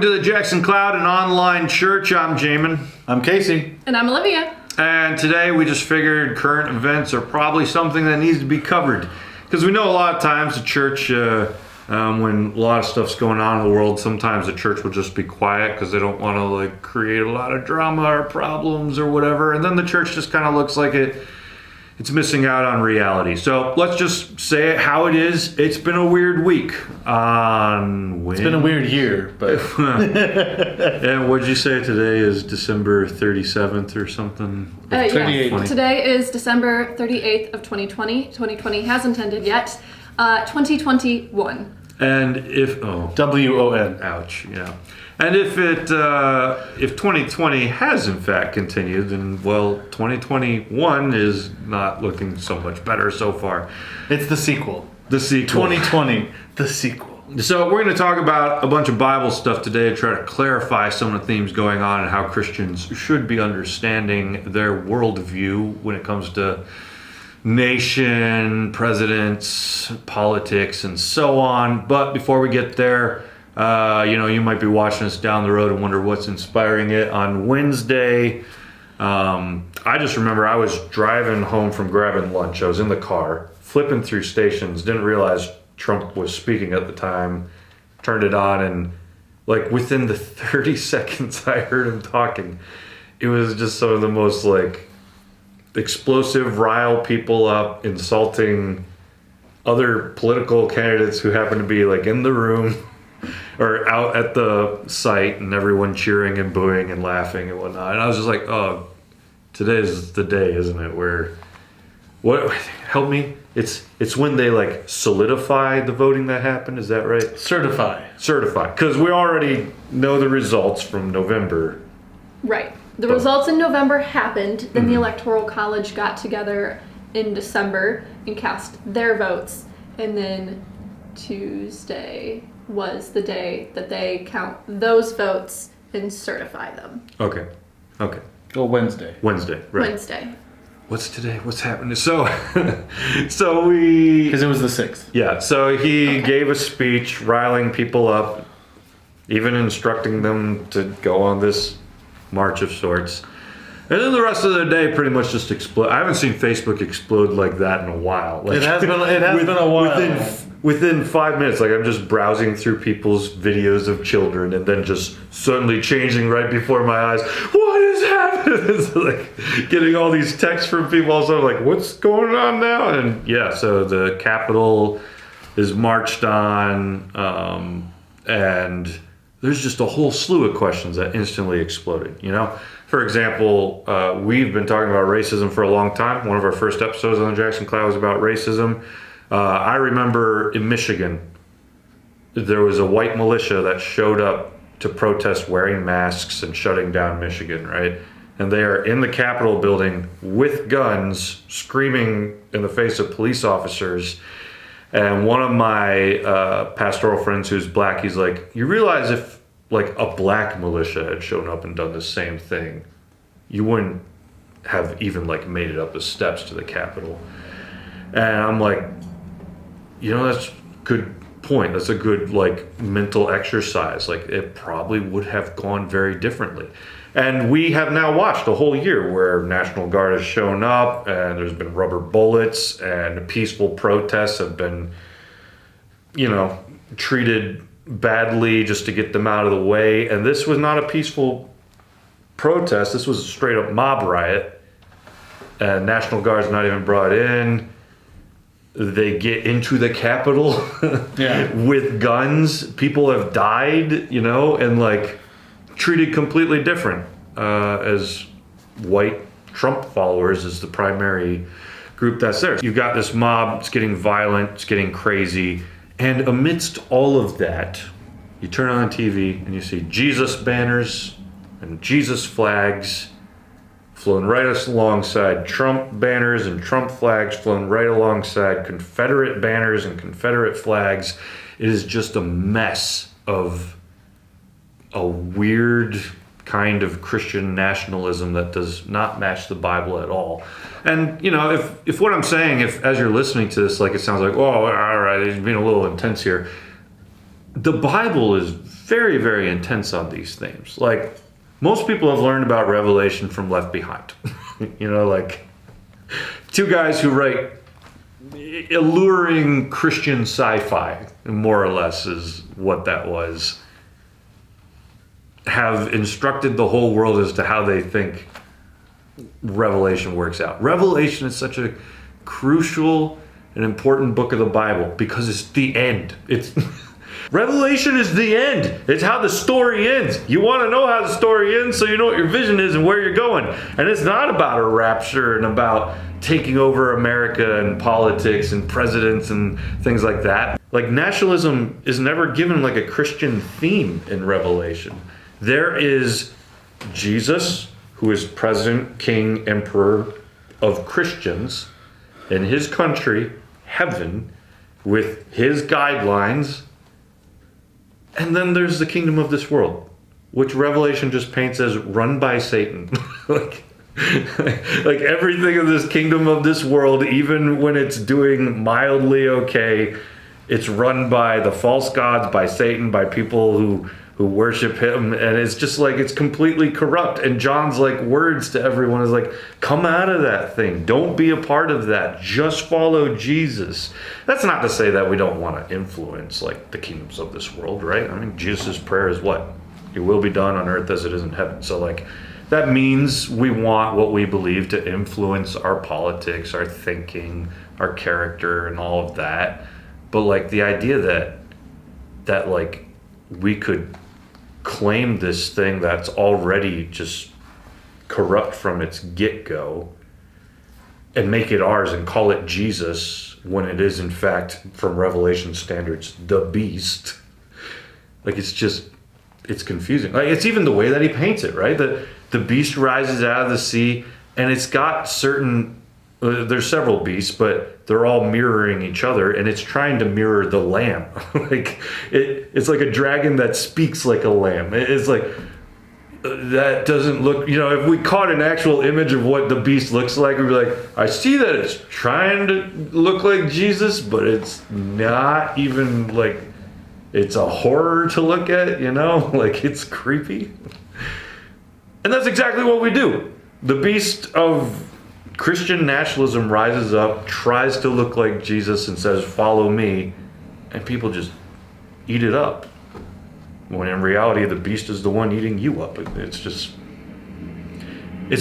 to the Jackson Cloud, an online church. I'm Jamin. I'm Casey. And I'm Olivia. And today we just figured current events are probably something that needs to be covered. Because we know a lot of times the church, when a lot of stuff's going on in the world, sometimes the church will just be quiet because they don't want to create a lot of drama or problems or whatever. And then the church just kind of looks like it's missing out on reality. So let's just say it how it is. It's been a weird week. It's been a weird year, but... And what'd you say today is December 37th or something? Yes. Today is December 38th of 2020. 2020 hasn't ended yet. 2021. And if... W-O-N. Ouch, yeah. And if 2020 has in fact continued, then, well, 2021 is not looking so much better so far. It's the sequel. The sequel. 2020, the sequel. So we're going to talk about a bunch of Bible stuff today to try to clarify some of the themes going on and how Christians should be understanding their worldview when it comes to nation, presidents, politics, and so on. But before we get there... you might be watching us down the road and wonder what's inspiring it. On Wednesday, I just remember I was driving home from grabbing lunch. I was in the car, flipping through stations, didn't realize Trump was speaking at the time, turned it on, and within the 30 seconds I heard him talking, it was just some of the most explosive, rile people up, insulting other political candidates who happen to be in the room or out at the site, and everyone cheering and booing and laughing and whatnot. And I was just like, oh, today's the day, isn't it? Help me? It's when they solidify the voting that happened. Is that right? Certify. Because we already know the results from November. Right. The results in November happened. Then the Electoral College got together in December and cast their votes. And then Tuesday was the day that they count those votes and certify them. Okay. Well, Wednesday, right. Wednesday. What's today? What's happening? So we... Because it was the 6th. Yeah, so he gave a speech riling people up, even instructing them to go on this march of sorts. And then the rest of the day pretty much just explode. I haven't seen Facebook explode like that in a while. It has been a while. Within 5 minutes, I'm just browsing through people's videos of children and then just suddenly changing right before my eyes. What is happening? It's getting all these texts from people also what's going on now? And yeah, so the Capitol is marched on, and there's just a whole slew of questions that instantly exploded, For example, we've been talking about racism for a long time. One of our first episodes on the Jackson Cloud was about racism. I remember in Michigan, there was a white militia that showed up to protest wearing masks and shutting down Michigan, right? And they are in the Capitol building with guns, screaming in the face of police officers. And one of my pastoral friends who's black, he's like, you realize if a black militia had shown up and done the same thing, you wouldn't have even made it up the steps to the Capitol. And I'm like, that's a good point. That's a good mental exercise. It probably would have gone very differently. And we have now watched a whole year where National Guard has shown up, and there's been rubber bullets, and peaceful protests have been, treated badly just to get them out of the way. And this was not a peaceful protest. This was a straight up mob riot. And National Guard's not even brought in. They get into the Capitol with guns. People have died, and treated completely different as white Trump followers is the primary group that's there. You've got this mob, it's getting violent, it's getting crazy. And amidst all of that, you turn on TV and you see Jesus banners and Jesus flags flown right alongside Trump banners and Trump flags flown right alongside Confederate banners and Confederate flags. It is just a mess of a weird kind of Christian nationalism that does not match the Bible at all. And, if what I'm saying, if as you're listening to this, it sounds like, oh, all right, he's being a little intense here. the Bible is very, very intense on these themes. Like, most people have learned about Revelation from Left Behind. You know, like, two guys who write alluring Christian sci-fi, more or less, is what that was, have instructed the whole world as to how they think Revelation works out. Revelation is such a crucial and important book of the Bible because it's the end. It's Revelation is the end. It's how the story ends. You want to know how the story ends so you know what your vision is and where you're going. And it's not about a rapture and about taking over America and politics and presidents and things like that. Like, nationalism is never given like a Christian theme in Revelation. There is Jesus, who is president, king, emperor of Christians in his country, heaven, with his guidelines. And then there's the kingdom of this world, which Revelation just paints as run by Satan. like everything of this kingdom of this world, even when it's doing mildly okay, it's run by the false gods, by Satan, by people who worship him, and it's just like, it's completely corrupt. And John's like words to everyone is like, come out of that thing. Don't be a part of that. Just follow Jesus. That's not to say that we don't want to influence like the kingdoms of this world, right? I mean, Jesus' prayer is what? Your will be done on earth as it is in heaven. So like, that means we want what we believe to influence our politics, our thinking, our character, and all of that. But like, the idea that like we could claim this thing that's already just corrupt from its get-go and make it ours and call it Jesus when it is in fact, from Revelation standards, the beast. Like, it's confusing. Like, it's even the way that he paints it, right? The beast rises out of the sea, and it's got certain, there's several beasts, but they're all mirroring each other, and it's trying to mirror the lamb. Like, it's like a dragon that speaks like a lamb. It's like, that doesn't look, you know, if we caught an actual image of what the beast looks like, we'd be like, I see that it's trying to look like Jesus, but it's not even like, it's a horror to look at, you know? Like, it's creepy. And that's exactly what we do. The beast of Christian nationalism rises up, tries to look like Jesus and says, follow me, and people just eat it up. When in reality, the beast is the one eating you up. It's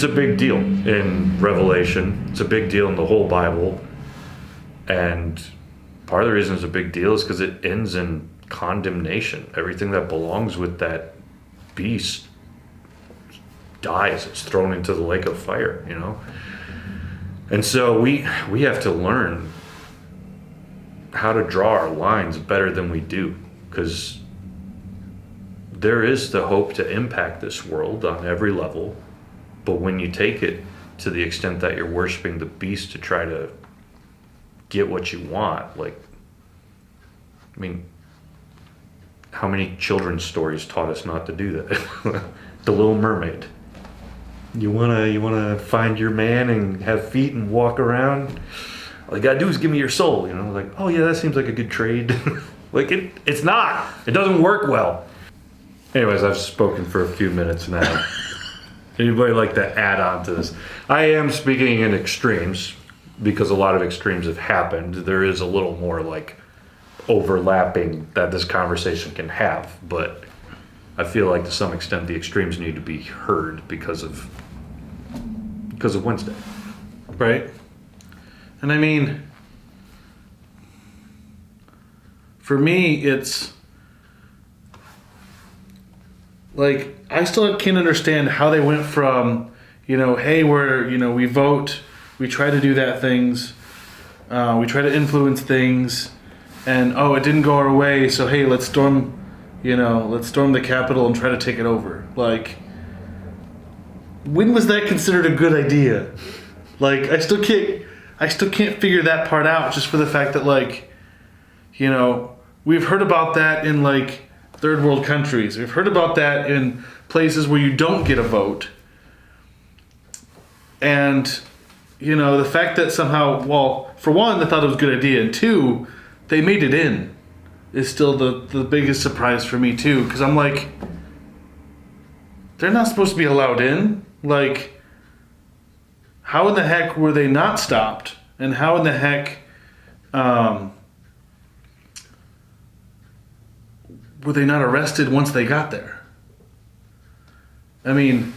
a big deal in Revelation. It's a big deal in the whole Bible. And part of the reason it's a big deal is because it ends in condemnation. Everything that belongs with that beast dies. It's thrown into the lake of fire, you know? And so we have to learn how to draw our lines better than we do, because there is the hope to impact this world on every level. But when you take it to the extent that you're worshiping the beast to try to get what you want, like, I mean, how many children's stories taught us not to do that? The Little Mermaid. You wanna find your man and have feet and walk around? All you gotta do is give me your soul, you know? Like, oh yeah, that seems like a good trade. Like, it's not. It doesn't work well. Anyways, I've spoken for a few minutes now. Anybody like to add on to this? I am speaking in extremes because a lot of extremes have happened. There is a little more like overlapping that this conversation can have, but I feel like to some extent the extremes need to be heard because of Wednesday. Right? And I mean, for me, it's like, I still can't understand how they went from, you know, hey, we vote, we try to do that things, we try to influence things, and it didn't go our way, so hey, let's storm the Capitol and try to take it over. Like, when was that considered a good idea? Like, I still can't figure that part out, just for the fact that, like, you know, we've heard about that in like third world countries. We've heard about that in places where you don't get a vote. And, you know, the fact that somehow, well, for one, they thought it was a good idea, and two, they made it in. is still the biggest surprise for me too, because I'm like, they're not supposed to be allowed in. Like, how in the heck were they not stopped? And how in the heck were they not arrested once they got there? I mean,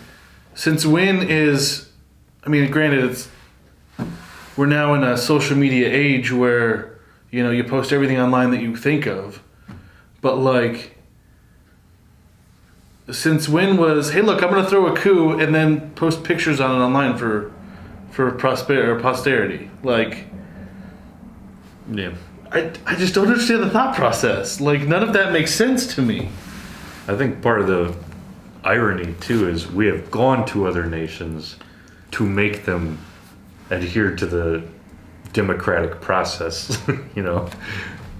since when is... I mean, granted, we're now in a social media age where, you know, you post everything online that you think of. But, like, since when was, hey, look, I'm going to throw a coup and then post pictures on it online for posterity? Like, Yeah. I just don't understand the thought process. Like, none of that makes sense to me. I think part of the irony too is we have gone to other nations to make them adhere to the democratic process, you know,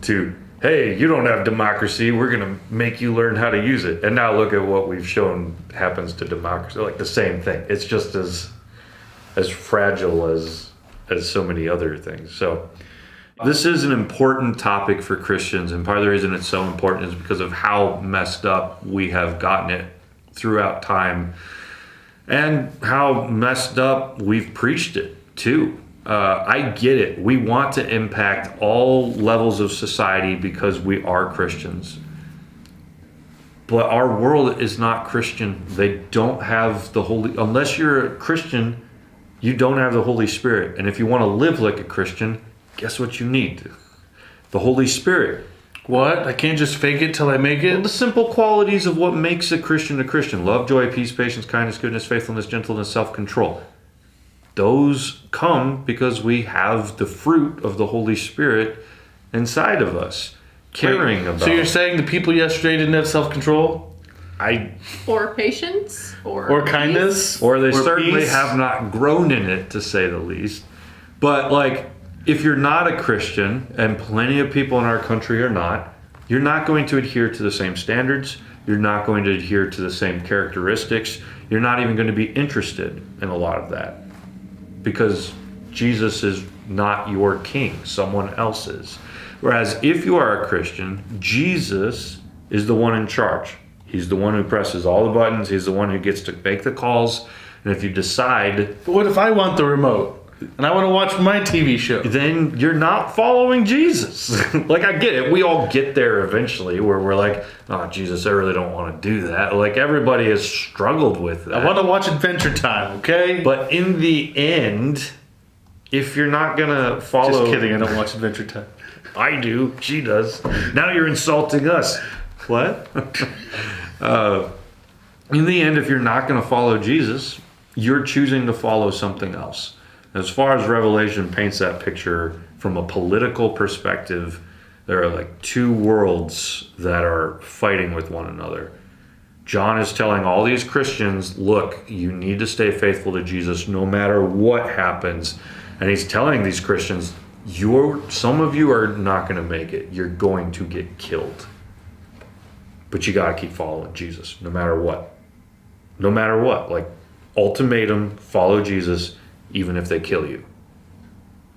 to, hey, you don't have democracy, we're going to make you learn how to use it. And now look at what we've shown happens to democracy. Like the same thing. It's just as fragile as so many other things. So this is an important topic for Christians, and part of the reason it's so important is because of how messed up we have gotten it throughout time, and how messed up we've preached it too. I get it. We want to impact all levels of society because we are Christians. But our world is not Christian. They don't have the Holy... Unless you're a Christian, you don't have the Holy Spirit. And if you want to live like a Christian, guess what you need? The Holy Spirit. What? I can't just fake it till I make it? Well, the simple qualities of what makes a Christian a Christian. Love, joy, peace, patience, kindness, goodness, faithfulness, gentleness, self-control. Those come because we have the fruit of the Holy Spirit inside of us. Caring about. So you're saying the people yesterday didn't have self-control? Or patience? Or kindness? Or they or certainly peace? have not grown in it, to say the least. But like, if you're not a Christian, and plenty of people in our country are not, you're not going to adhere to the same standards. You're not going to adhere to the same characteristics. You're not even going to be interested in a lot of that. Because Jesus is not your king, someone else is. Whereas if you are a Christian, Jesus is the one in charge. He's the one who presses all the buttons. He's the one who gets to make the calls. And if you decide... But what if I want the remote? And I want to watch my TV show? Then you're not following Jesus. Like, I get it. We all get there eventually where we're like, oh, Jesus, I really don't want to do that. Like, everybody has struggled with that. I want to watch Adventure Time, okay? But in the end, if you're not going to follow... Just kidding, I don't watch Adventure Time. I do. She does. Now you're insulting us. What? In the end, if you're not going to follow Jesus, you're choosing to follow something else. As far as Revelation paints that picture from a political perspective, there are like two worlds that are fighting with one another. John is telling all these Christians, look, you need to stay faithful to Jesus no matter what happens. And he's telling these Christians, some of you are not going to make it. You're going to get killed. But you got to keep following Jesus no matter what. No matter what. Like, ultimatum, follow Jesus even if they kill you.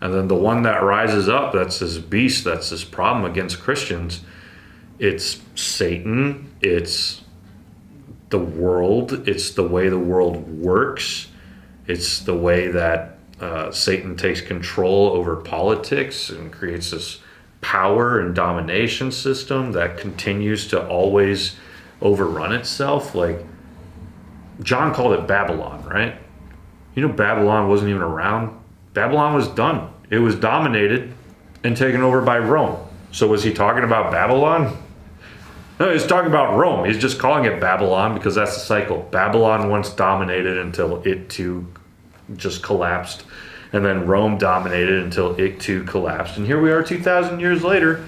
And then the one that rises up, that's this beast, that's this problem against Christians, it's Satan, it's the world, it's the way the world works, it's the way that Satan takes control over politics and creates this power and domination system that continues to always overrun itself. Like, John called it Babylon, right? You know, Babylon wasn't even around. Babylon was done. It was dominated and taken over by Rome. So was he talking about Babylon? No, he's talking about Rome. He's just calling it Babylon because that's the cycle. Babylon once dominated until it too just collapsed. And then Rome dominated until it too collapsed. And here we are 2,000 years later.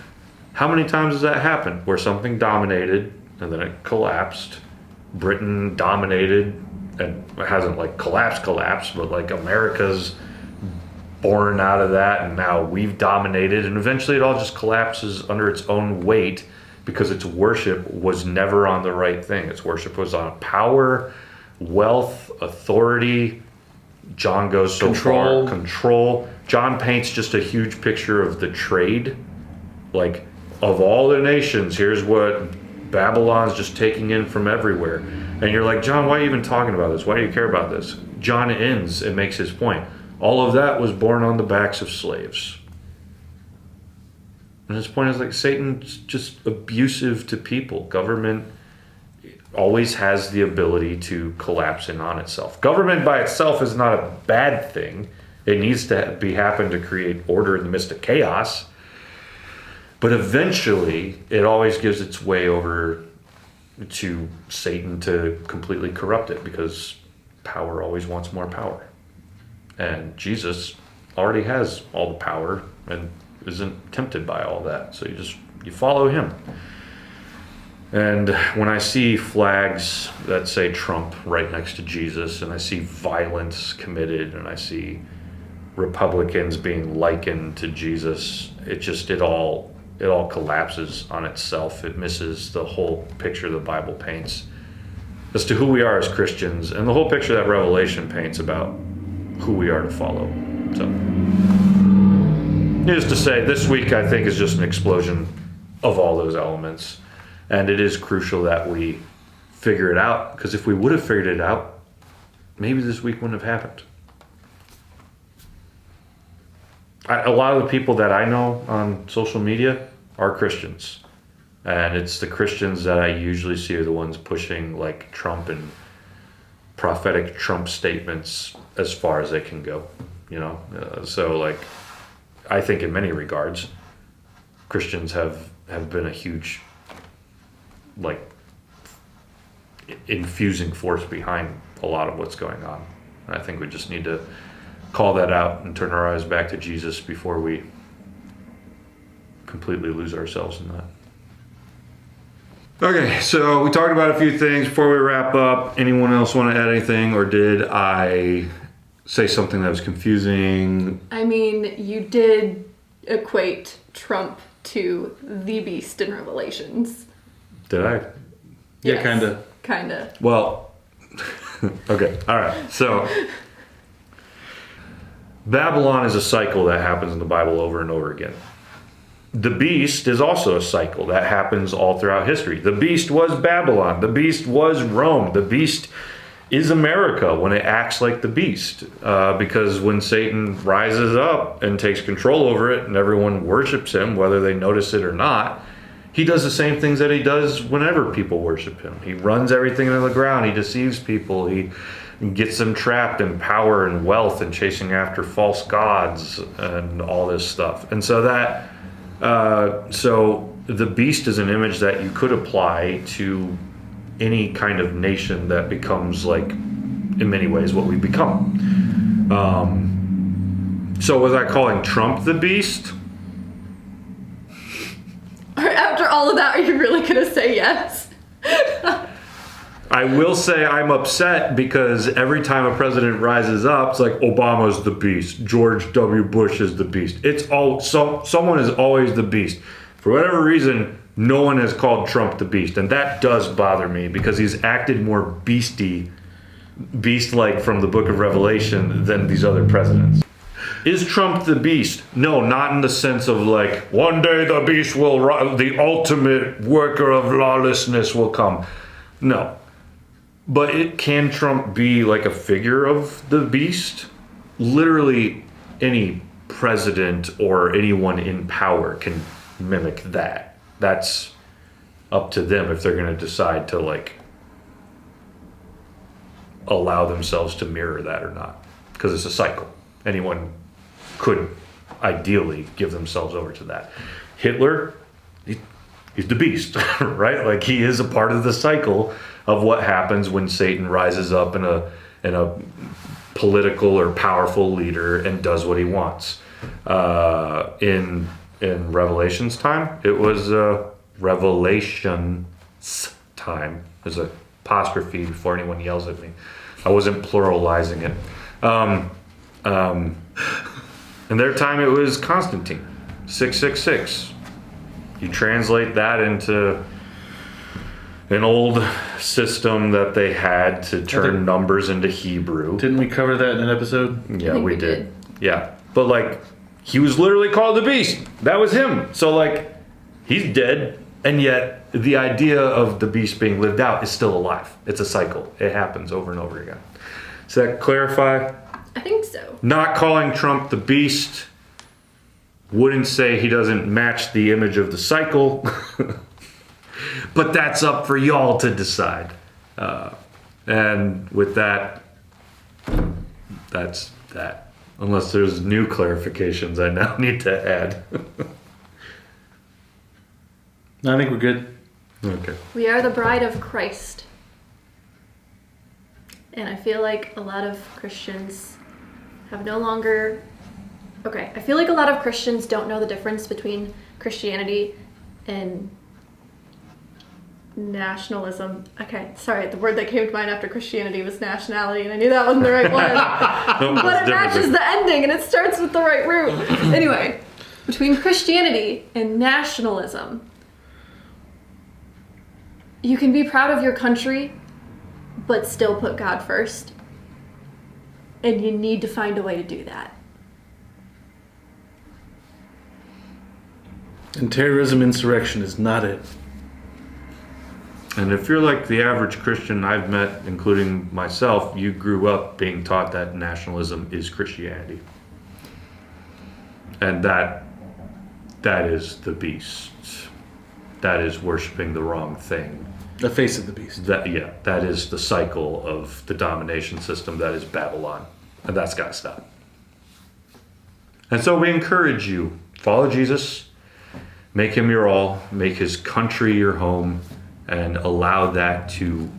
How many times has that happened? Where something dominated and then it collapsed. Britain dominated, and it hasn't like collapsed, but like America's born out of that, and now we've dominated, and eventually it all just collapses under its own weight because its worship was never on the right thing. Its worship was on power, wealth, authority. John goes so Control. far. Control. John paints just a huge picture of the trade. Like, of all the nations, here's what Babylon's just taking in from everywhere. And you're like, John, why are you even talking about this? Why do you care about this? John ends and makes his point. All of that was born on the backs of slaves. And his point is like Satan's just abusive to people. Government always has the ability to collapse in on itself. Government by itself is not a bad thing. It needs to happen to create order in the midst of chaos. But eventually, it always gives its way over to Satan to completely corrupt it, because power always wants more power. And Jesus already has all the power and isn't tempted by all that. So you follow him. And when I see flags that say Trump right next to Jesus, and I see violence committed, and I see Republicans being likened to Jesus, it all collapses on itself. It misses the whole picture the Bible paints as to who we are as Christians, and the whole picture that Revelation paints about who we are to follow. So, needless to say, this week I think is just an explosion of all those elements, and it is crucial that we figure it out, because if we would have figured it out, maybe this week wouldn't have happened. A lot of the people that I know on social media are Christians. And it's the Christians that I usually see are the ones pushing like Trump and prophetic Trump statements as far as they can go. So like, I think in many regards, Christians have been a huge like infusing force behind a lot of what's going on. And I think we just need to call that out and turn our eyes back to Jesus before we completely lose ourselves in that. Okay, so we talked about a few things before we wrap up. Anyone else want to add anything, or did I say something that was confusing? I mean, you did equate Trump to the beast in Revelations. Did I? Yeah, Yes. kind of. Well, okay, all right. So Babylon is a cycle that happens in the Bible over and over again. The beast is also a cycle that happens all throughout history. The beast was Babylon. The beast was Rome. The beast is America when it acts like the beast. Because when Satan rises up and takes control over it and everyone worships him, whether they notice it or not, he does the same things that he does whenever people worship him. He runs everything into the ground. He deceives people. He gets them trapped in power and wealth and chasing after false gods and all this stuff. And so so the beast is an image that you could apply to any kind of nation that becomes like, in many ways, what we become. So was I calling Trump the beast? After all of that, are you really going to say yes? I will say I'm upset because every time a president rises up, it's like Obama's the beast, George W. Bush is the beast. It's all someone is always the beast. For whatever reason, no one has called Trump the beast, and that does bother me because he's acted more beast-like from the book of Revelation than these other presidents. Is Trump the beast? No, not in the sense of like, one day the beast will rise, the ultimate worker of lawlessness will come. No. But can Trump be like a figure of the beast? Literally any president or anyone in power can mimic that. That's up to them if they're going to decide to like allow themselves to mirror that or not. Because it's a cycle. Anyone could ideally give themselves over to that. Hitler, he's the beast, right? Like he is a part of the cycle of what happens when Satan rises up in a political or powerful leader and does what he wants. In Revelation's time, it was Revelation's time. There's an apostrophe before anyone yells at me. I wasn't pluralizing it. In their time, it was Constantine, 666. You translate that into an old system that they had to turn numbers into Hebrew. Didn't we cover that in an episode? Yeah, we did. Yeah. But like, he was literally called the beast. That was him. So like, He's dead, and yet the idea of the beast being lived out is still alive. It's a cycle. It happens over and over again. Does that clarify? I think so. Not calling Trump the beast wouldn't say he doesn't match the image of the cycle, but that's up for y'all to decide. And with that, that's that. Unless there's new clarifications I now need to add. I think we're good. Okay. We are the bride of Christ. And I feel like a lot of Christians have no longer... Okay, I feel like a lot of Christians don't know the difference between Christianity and nationalism. Okay, sorry, the word that came to mind after Christianity was nationality, and I knew that wasn't the right one. No, But it matches the ending, and it starts with the right root. Anyway, between Christianity and nationalism, you can be proud of your country, but still put God first. And you need to find a way to do that. And terrorism, insurrection is not it. And if you're like the average Christian I've met, including myself, you grew up being taught that nationalism is Christianity. And that is the beast. That is worshiping the wrong thing. The face of the beast. That is the cycle of the domination system that is Babylon. And that's got to stop. And so we encourage you, follow Jesus, make him your all, make his country your home, and allow that to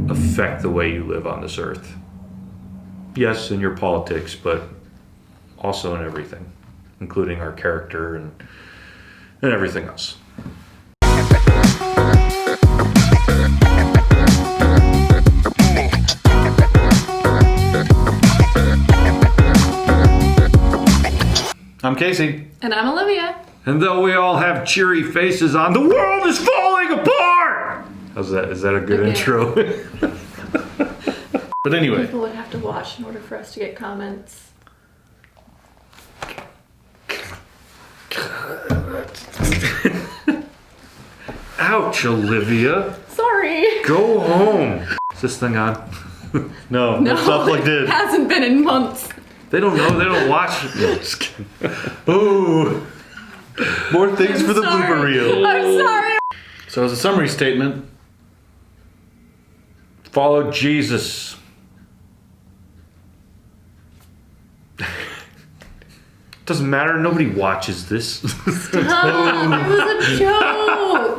affect the way you live on this earth. Yes, in your politics, but also in everything, including our character and everything else. I'm Casey. And I'm Olivia. And though we all have cheery faces on, the world is falling apart! How's that? Is that a good Okay. intro? But anyway, People would have to watch in order for us to get comments. Ouch, Olivia. Sorry. Go home. Is this thing on? No, it's not plugged it in. hasn't been in months. They don't know. They don't watch. No, just kidding. Ooh. More things for the Sorry. blooper reel. I'm sorry. so as a summary statement, Follow Jesus. Doesn't matter. Nobody watches this. It was a joke.